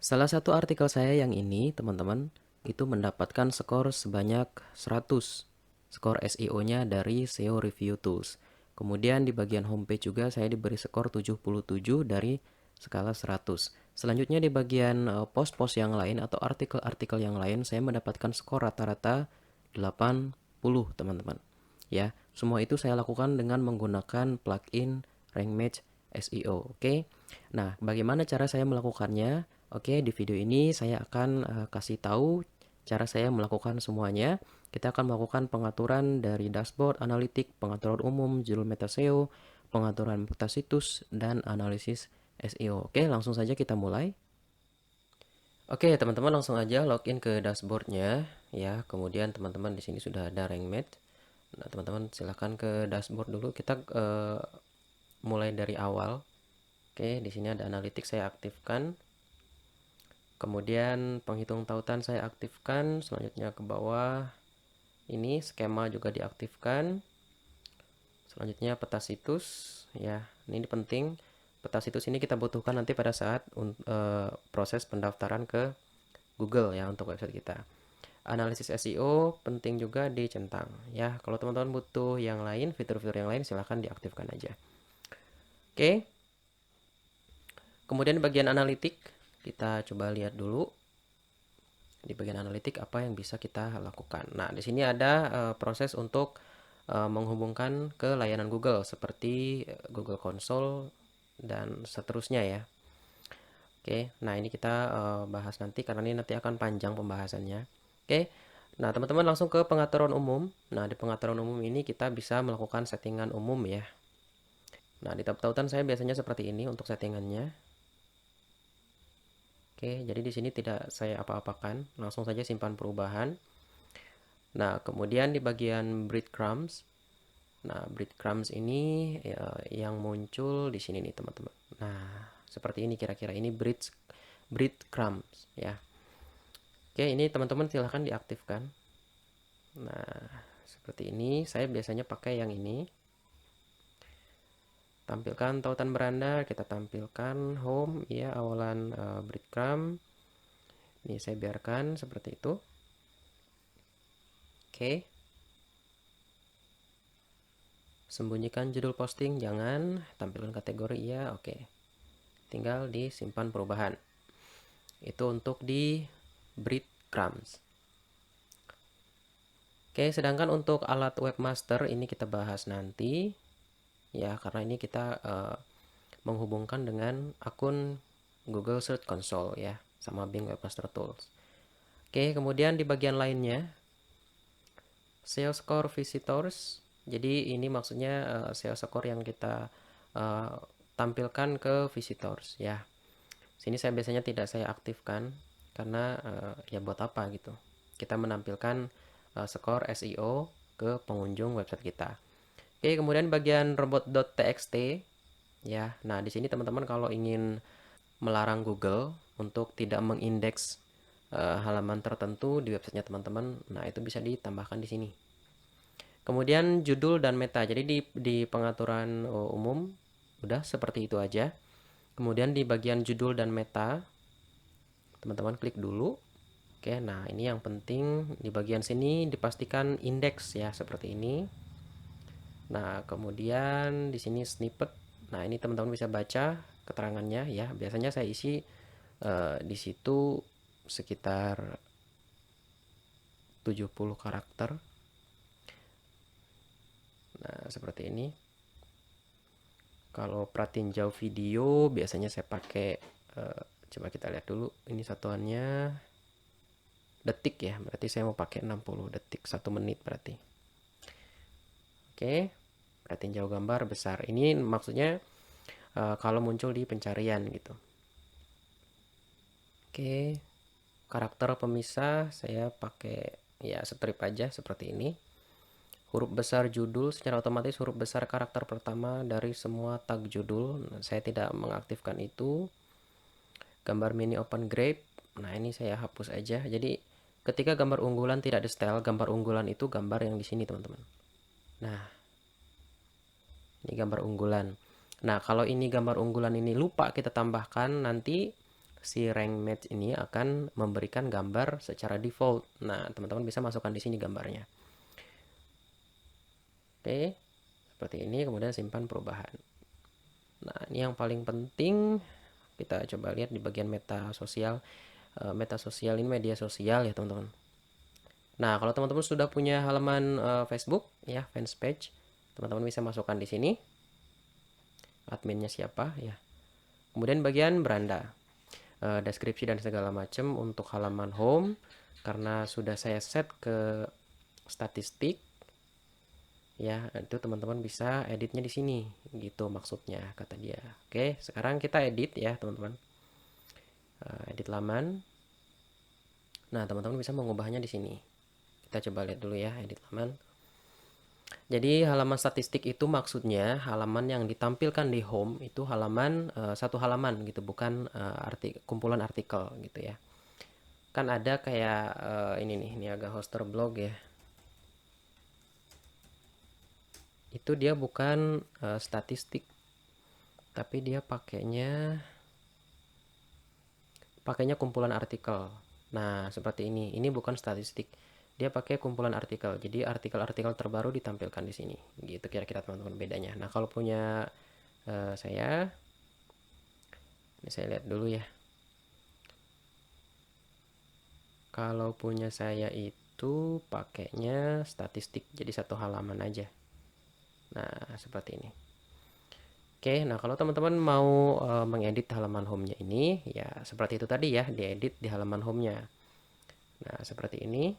Salah satu artikel saya yang ini, teman-teman, itu mendapatkan skor sebanyak 100. Skor SEO-nya dari SEO Review Tools. Kemudian di bagian homepage juga saya diberi skor 77 dari skala 100. Selanjutnya di bagian post-post yang lain atau artikel-artikel yang lain saya mendapatkan skor rata-rata 80, teman-teman. Ya, semua itu saya lakukan dengan menggunakan plugin Rank Match SEO. Oke. Nah, bagaimana cara saya melakukannya? Oke, di video ini saya akan kasih tahu cara saya melakukan semuanya. Kita akan melakukan pengaturan dari dashboard, analitik, pengaturan umum, judul meta SEO, pengaturan peta situs, dan analisis SEO. Oke, langsung saja kita mulai. Oke, teman-teman langsung aja login ke dashboardnya ya. Kemudian teman-teman di sini sudah ada rank match. Nah, teman-teman silahkan ke dashboard dulu. Kita mulai dari awal. Oke, di sini ada analitik saya aktifkan. Kemudian penghitung tautan saya aktifkan. Selanjutnya ke bawah ini skema juga diaktifkan. Selanjutnya peta situs ya. Ini penting. Peta situs ini kita butuhkan nanti pada saat proses pendaftaran ke Google ya untuk website kita. Analisis SEO penting juga dicentang ya. Kalau teman-teman butuh yang lain, fitur-fitur yang lain silahkan diaktifkan aja. Oke. Kemudian bagian analitik kita coba lihat dulu. Di bagian analitik apa yang bisa kita lakukan. Nah, di sini ada proses untuk menghubungkan ke layanan Google seperti Google Console dan seterusnya ya. Oke, nah ini kita bahas nanti karena ini nanti akan panjang pembahasannya. Oke, nah teman-teman langsung ke pengaturan umum. Nah, di pengaturan umum ini kita bisa melakukan settingan umum ya. Nah, di tab tautan saya biasanya seperti ini untuk settingannya. Oke, jadi di sini tidak saya apa-apakan, langsung saja simpan perubahan. Nah, kemudian di bagian breadcrumbs. Nah, breadcrumbs ini ya, yang muncul di sini nih, teman-teman. Nah, seperti ini kira-kira ini breadcrumbs ya. Oke, ini teman-teman silahkan diaktifkan. Nah, seperti ini. Saya biasanya pakai yang ini. Tampilkan tautan beranda, kita tampilkan home ya, awalan breadcrumb. Ini saya biarkan seperti itu. Oke. Sembunyikan judul posting, jangan. Tampilkan kategori ya, oke. Tinggal disimpan perubahan. Itu untuk di breadcrumbs. Oke, sedangkan untuk alat webmaster ini kita bahas nanti ya, karena ini kita menghubungkan dengan akun Google Search Console ya, sama Bing Webmaster Tools. Oke, kemudian di bagian lainnya SEO score visitors. Jadi ini maksudnya SEO score yang kita tampilkan ke visitors ya. Sini saya biasanya tidak saya aktifkan karena ya buat apa gitu. Kita menampilkan skor SEO ke pengunjung website kita. Oke, kemudian bagian robot.txt ya. Nah, di sini teman-teman kalau ingin melarang Google untuk tidak mengindeks halaman tertentu di websitenya teman-teman, nah itu bisa ditambahkan di sini. Kemudian judul dan meta. Jadi di pengaturan umum udah seperti itu aja. Kemudian di bagian judul dan meta, teman-teman klik dulu. Oke, nah ini yang penting di bagian sini dipastikan indeks ya seperti ini. Nah, kemudian di sini snippet. Nah, ini teman-teman bisa baca keterangannya ya. Biasanya saya isi di situ sekitar 70 karakter. Nah, seperti ini. Kalau perhatiin jauh video biasanya saya pakai coba kita lihat dulu. Ini satuannya detik ya. Berarti saya mau pakai 60 detik, 1 menit berarti. Oke. Perhatiin jauh gambar besar. Ini maksudnya kalau muncul di pencarian gitu. Oke. Karakter pemisah saya pakai ya strip aja seperti ini. Huruf besar judul, secara otomatis huruf besar karakter pertama dari semua tag judul. Nah, saya tidak mengaktifkan itu. Gambar mini open graph. Nah, ini saya hapus aja. Jadi ketika gambar unggulan tidak di style, gambar unggulan itu gambar yang di sini, teman-teman. Nah, ini gambar unggulan. Nah, kalau ini gambar unggulan ini lupa kita tambahkan, nanti si rank match ini akan memberikan gambar secara default. Nah, teman-teman bisa masukkan di sini gambarnya. Oke, seperti ini, kemudian simpan perubahan. Nah, ini yang paling penting, kita coba lihat di bagian meta sosial. Meta sosial ini media sosial ya teman-teman. Nah, kalau teman-teman sudah punya halaman Facebook ya, fans page, teman-teman bisa masukkan di sini. Adminnya siapa ya. Kemudian bagian beranda, deskripsi dan segala macam untuk halaman home, karena sudah saya set ke statistik ya, itu teman-teman bisa editnya di sini gitu maksudnya kata dia. Oke, sekarang kita edit ya teman-teman. Edit laman. Nah, teman-teman bisa mengubahnya di sini. Kita coba lihat dulu ya, edit laman. Jadi halaman statistik itu maksudnya halaman yang ditampilkan di home itu halaman satu halaman gitu, bukan kumpulan artikel gitu ya. Kan ada kayak ini nih, ini agak hoster blog ya. Itu dia bukan statistik, tapi dia pakainya kumpulan artikel. Nah, seperti ini. Ini bukan statistik. Dia pakai kumpulan artikel. Jadi artikel-artikel terbaru ditampilkan di sini. Gitu kira-kira teman-teman bedanya. Nah, kalau punya saya, ini saya lihat dulu ya. Kalau punya saya itu pakainya statistik. Jadi satu halaman aja. Nah, seperti ini. Oke, nah kalau teman-teman mau mengedit halaman home-nya ini, ya seperti itu tadi ya, diedit di halaman home-nya. Nah, seperti ini.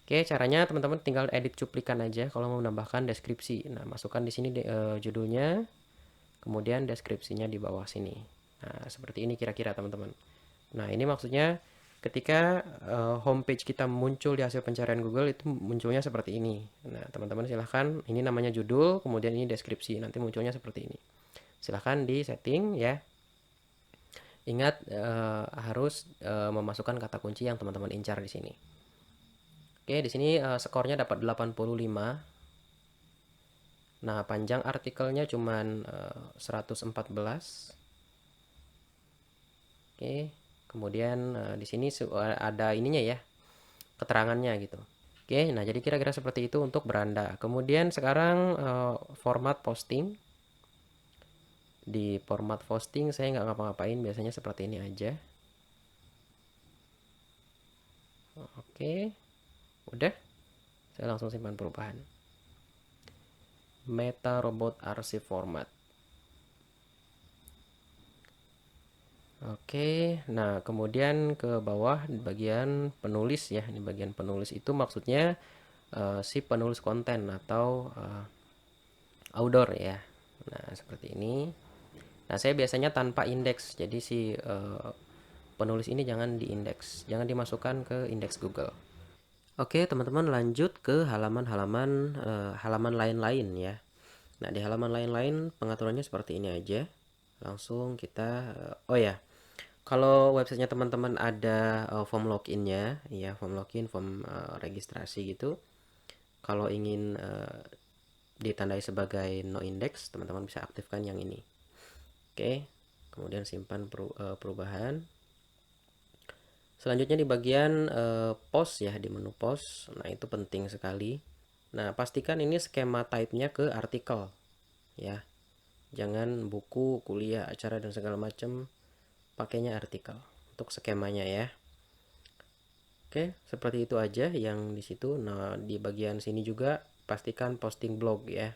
Oke, caranya teman-teman tinggal edit cuplikan aja kalau mau menambahkan deskripsi. Nah, masukkan di sini judulnya, kemudian deskripsinya di bawah sini. Nah, seperti ini kira-kira teman-teman. Nah, ini maksudnya ketika homepage kita muncul di hasil pencarian Google itu munculnya seperti ini. Nah, teman-teman silahkan, ini namanya judul, kemudian ini deskripsi, nanti munculnya seperti ini. Silahkan di setting ya. Ingat harus memasukkan kata kunci yang teman-teman incar di sini. Oke, di sini skornya dapat 85. Nah, panjang artikelnya cuman 114. Oke, kemudian di sini ada ininya ya, keterangannya gitu. Oke, nah jadi kira-kira seperti itu untuk beranda. Kemudian sekarang format posting. Di format posting saya nggak ngapa-ngapain, biasanya seperti ini aja. Oke, udah. Saya langsung simpan perubahan. Meta robot archive format. Oke, nah kemudian ke bawah di bagian penulis ya. Di bagian penulis itu maksudnya si penulis konten atau author ya. Nah, seperti ini. Nah, saya biasanya tanpa indeks. Jadi si penulis ini jangan diindeks, jangan dimasukkan ke indeks Google. Oke, teman-teman lanjut ke halaman lain-lain ya. Nah, di halaman lain-lain pengaturannya seperti ini aja. Langsung kita oh ya. Kalau websitenya teman-teman ada form login-nya, ya form login, form registrasi gitu. Kalau ingin ditandai sebagai no index, teman-teman bisa aktifkan yang ini. Oke, kemudian simpan perubahan. Selanjutnya di bagian post ya, di menu post. Nah, itu penting sekali. Nah, pastikan ini skema type-nya ke artikel ya. Jangan buku, kuliah, acara dan segala macam, pakainya artikel untuk skemanya ya. Oke, seperti itu aja yang di situ. Nah, di bagian sini juga pastikan posting blog ya.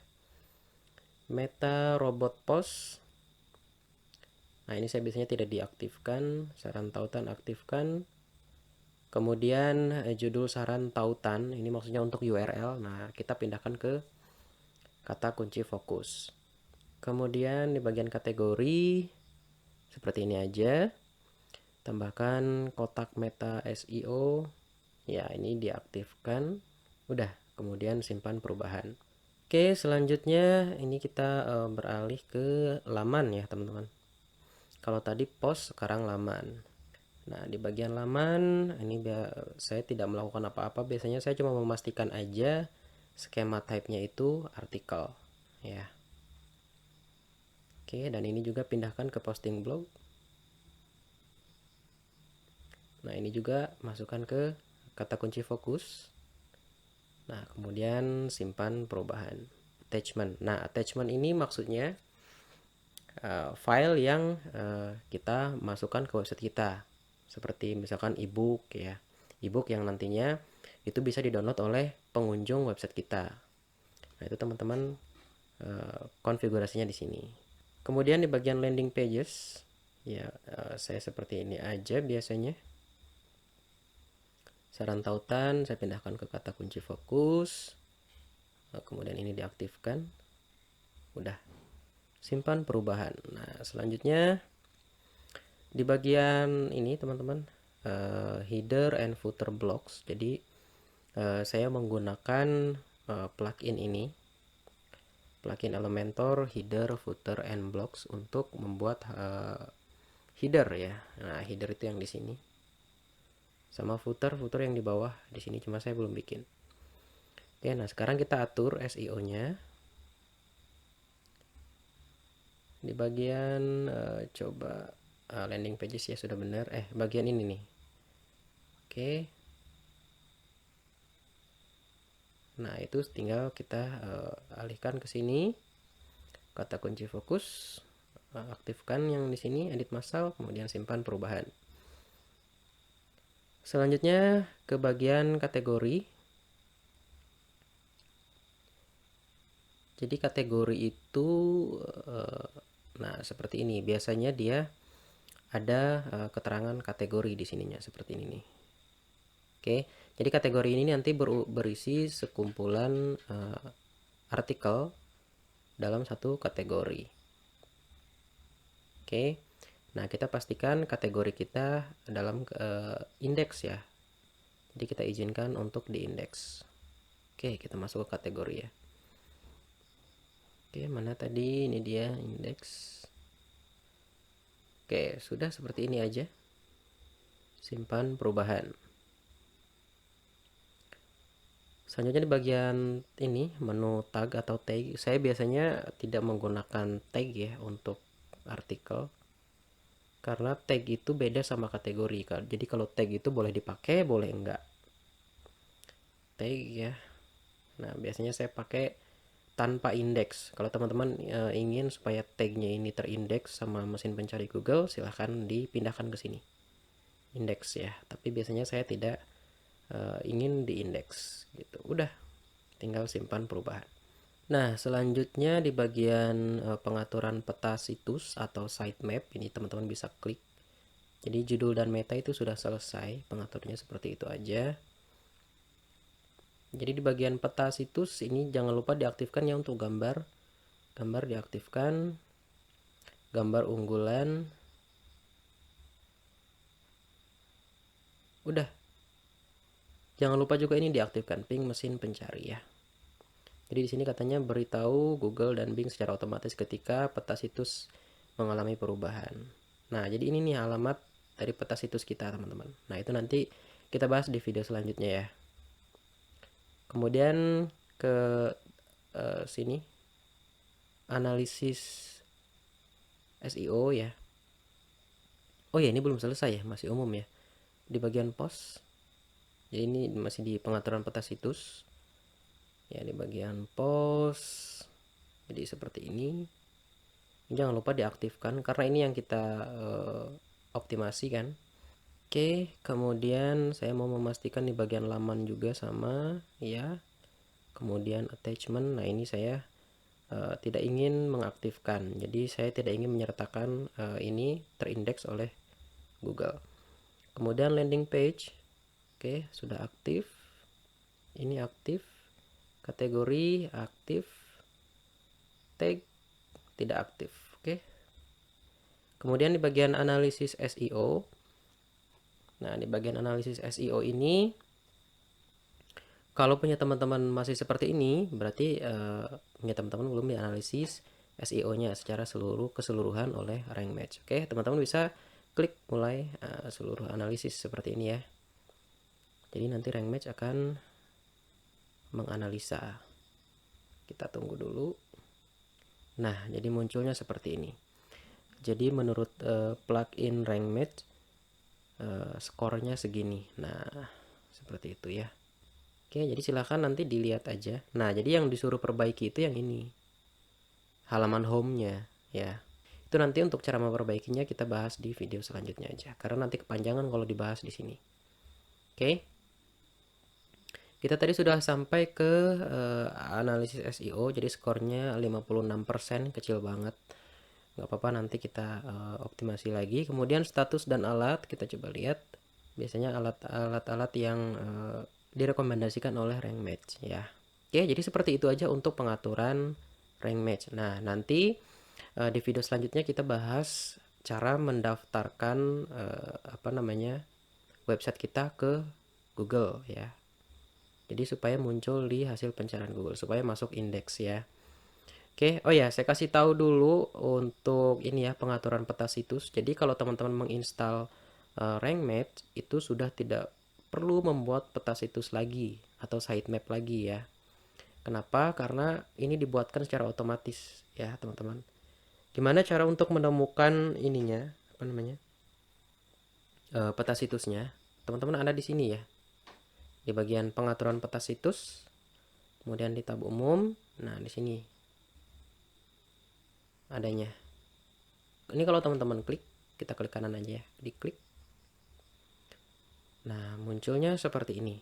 Meta robot post. Nah, ini saya biasanya tidak diaktifkan. Saran tautan aktifkan. Kemudian judul saran tautan, ini maksudnya untuk URL. Nah, kita pindahkan ke kata kunci fokus. Kemudian di bagian kategori seperti ini aja. Tambahkan kotak meta SEO. Ya, ini diaktifkan. Udah, kemudian simpan perubahan. Oke, selanjutnya ini kita beralih ke laman ya, teman-teman. Kalau tadi post, sekarang laman. Nah, di bagian laman ini saya tidak melakukan apa-apa. Biasanya saya cuma memastikan aja skema type-nya itu artikel ya. Oke, dan ini juga pindahkan ke posting blog. Nah, ini juga masukkan ke kata kunci fokus. Nah, kemudian simpan perubahan. Attachment. Nah, attachment ini maksudnya file yang kita masukkan ke website kita. Seperti misalkan ebook ya. Ebook yang nantinya itu bisa di-download oleh pengunjung website kita. Nah, itu teman-teman konfigurasinya di sini. Kemudian di bagian landing pages, ya saya seperti ini aja biasanya. Saran tautan saya pindahkan ke kata kunci fokus. Kemudian ini diaktifkan. Udah. Simpan perubahan. Nah, selanjutnya di bagian ini teman-teman, header and footer blocks. Jadi saya menggunakan plugin ini, plugin Elementor header, footer, and blocks untuk membuat header ya. Nah, header itu yang di sini, sama footer yang di bawah di sini, cuma saya belum bikin. Oke, nah sekarang kita atur SEO-nya di bagian coba landing pages ya sudah benar. Bagian ini nih. Oke. Nah, itu tinggal kita alihkan ke sini. Kata kunci fokus, aktifkan yang di sini edit massal, kemudian simpan perubahan. Selanjutnya ke bagian kategori. Jadi kategori itu nah seperti ini. Biasanya dia ada keterangan kategori di sininya seperti ini nih. Oke, jadi kategori ini nanti berisi sekumpulan artikel dalam satu kategori. Oke, nah kita pastikan kategori kita dalam indeks ya. Jadi kita izinkan untuk di indeks. Oke, kita masuk ke kategori ya. Oke, mana tadi? Ini dia indeks. Oke, sudah seperti ini aja. Simpan perubahan. Selanjutnya di bagian ini, menu tag atau tag. Saya biasanya tidak menggunakan tag ya untuk artikel. Karena tag itu beda sama kategori. Jadi kalau tag itu boleh dipakai, boleh enggak. Tag ya. Nah, biasanya saya pakai tanpa indeks. Kalau teman-teman ingin supaya tagnya ini terindeks sama mesin pencari Google, silahkan dipindahkan ke sini, indeks ya. Tapi biasanya saya tidak ingin diindeks gitu. Udah, tinggal simpan perubahan. Nah, selanjutnya di bagian pengaturan peta situs atau sitemap, ini teman-teman bisa klik. Jadi judul dan meta itu sudah selesai, pengaturnya seperti itu aja. Jadi di bagian peta situs ini jangan lupa diaktifkan ya untuk gambar. Gambar diaktifkan. Gambar unggulan. Udah. Jangan lupa juga ini diaktifkan ping mesin pencari ya. Jadi di sini katanya beritahu Google dan Bing secara otomatis ketika peta situs mengalami perubahan. Nah, jadi ini nih alamat dari peta situs kita, teman-teman. Nah, itu nanti kita bahas di video selanjutnya ya. Kemudian ke sini analisis SEO ya. Oh ya, ini belum selesai ya, masih umum ya. Di bagian post. Jadi ini masih di pengaturan peta situs. Ya, di bagian post. Jadi seperti ini. Jangan lupa diaktifkan karena ini yang kita optimasi kan. Oke, kemudian saya mau memastikan di bagian laman juga sama ya. Kemudian attachment. Nah, ini saya tidak ingin mengaktifkan. Jadi saya tidak ingin menyertakan ini terindeks oleh Google. Kemudian landing page. Oke, sudah aktif. Ini aktif. Kategori aktif. Tag tidak aktif. Oke. Kemudian di bagian analisis SEO. Nah, di bagian analisis SEO ini kalau punya teman-teman masih seperti ini, berarti punya teman-teman belum dianalisis SEO-nya secara keseluruhan oleh Rank Match. Oke, teman-teman bisa klik mulai seluruh analisis seperti ini ya. Jadi nanti Rank Match akan menganalisa. Kita tunggu dulu. Nah, jadi munculnya seperti ini. Jadi menurut plugin Rank Match, skornya segini. Nah, seperti itu ya. Oke, jadi silahkan nanti dilihat aja. Nah, jadi yang disuruh perbaiki itu yang ini, halaman home-nya ya. Itu nanti untuk cara memperbaikinya kita bahas di video selanjutnya aja, karena nanti kepanjangan kalau dibahas di sini. Oke, kita tadi sudah sampai ke analisis SEO, jadi skornya 56%, kecil banget. Nggak apa-apa, nanti kita optimasi lagi. Kemudian status dan alat, kita coba lihat. Biasanya alat-alat yang direkomendasikan oleh rank match ya. Oke, jadi seperti itu aja untuk pengaturan rank match. Nah, nanti di video selanjutnya kita bahas cara mendaftarkan website kita ke Google ya. Jadi supaya muncul di hasil pencarian Google, supaya masuk indeks ya. Oke, oh ya, saya kasih tahu dulu untuk ini ya, pengaturan peta situs. Jadi kalau teman-teman menginstal rank match itu sudah tidak perlu membuat peta situs lagi atau sitemap lagi ya. Kenapa? Karena ini dibuatkan secara otomatis ya, teman-teman. Gimana cara untuk menemukan ininya, peta situsnya? Teman-teman ada di sini ya, di bagian pengaturan peta situs, kemudian di tab umum. Nah, di sini adanya. Ini kalau teman-teman klik, kita klik kanan aja ya, diklik. Nah, munculnya seperti ini.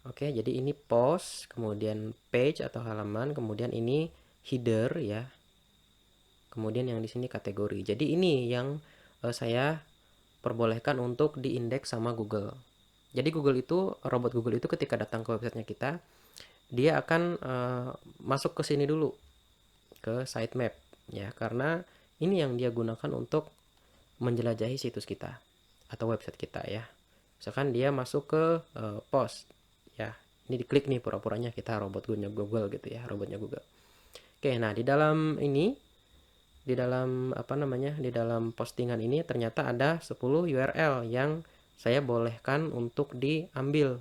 Oke, jadi ini post, kemudian page atau halaman, kemudian ini header ya. Kemudian yang di sini kategori. Jadi ini yang saya perbolehkan untuk diindeks sama Google. Jadi robot Google itu ketika datang ke websitenya kita, dia akan masuk ke sini dulu, ke sitemap ya, karena ini yang dia gunakan untuk menjelajahi situs kita atau website kita ya. Misalkan dia masuk ke post ya, ini diklik nih, pura-puranya kita robotnya Google gitu ya, robotnya Google. Oke, nah di dalam postingan ini ternyata ada 10 URL yang saya bolehkan untuk diambil,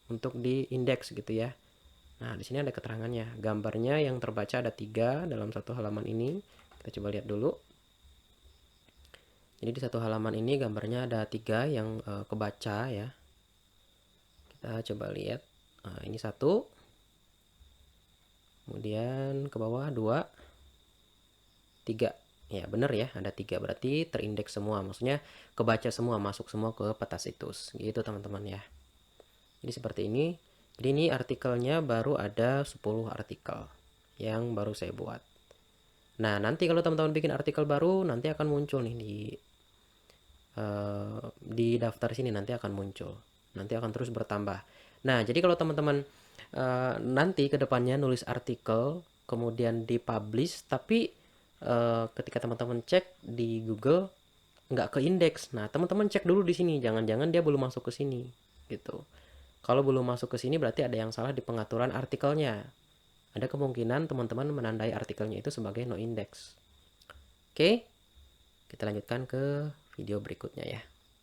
untuk diindeks gitu ya. Nah, di sini ada keterangannya. Gambarnya yang terbaca ada 3 dalam satu halaman ini. Kita coba lihat dulu. Jadi di satu halaman ini gambarnya ada 3 yang kebaca ya. Kita coba lihat. Nah, ini 1. Kemudian ke bawah 2, 3. Ya bener ya, ada 3, berarti terindeks semua. Maksudnya kebaca semua, masuk semua ke peta situs. Gitu teman-teman ya. Jadi seperti ini. Jadi ini artikelnya baru ada 10 artikel yang baru saya buat. Nah, nanti kalau teman-teman bikin artikel baru, nanti akan muncul nih di daftar sini, nanti akan muncul. Nanti akan terus bertambah. Nah, jadi kalau teman-teman nanti kedepannya nulis artikel, kemudian dipublish, tapi ketika teman-teman cek di Google nggak ke indeks. Nah, teman-teman cek dulu di sini, jangan-jangan dia belum masuk ke sini gitu. Kalau belum masuk ke sini berarti ada yang salah di pengaturan artikelnya. Ada kemungkinan teman-teman menandai artikelnya itu sebagai no index. Oke, kita lanjutkan ke video berikutnya ya.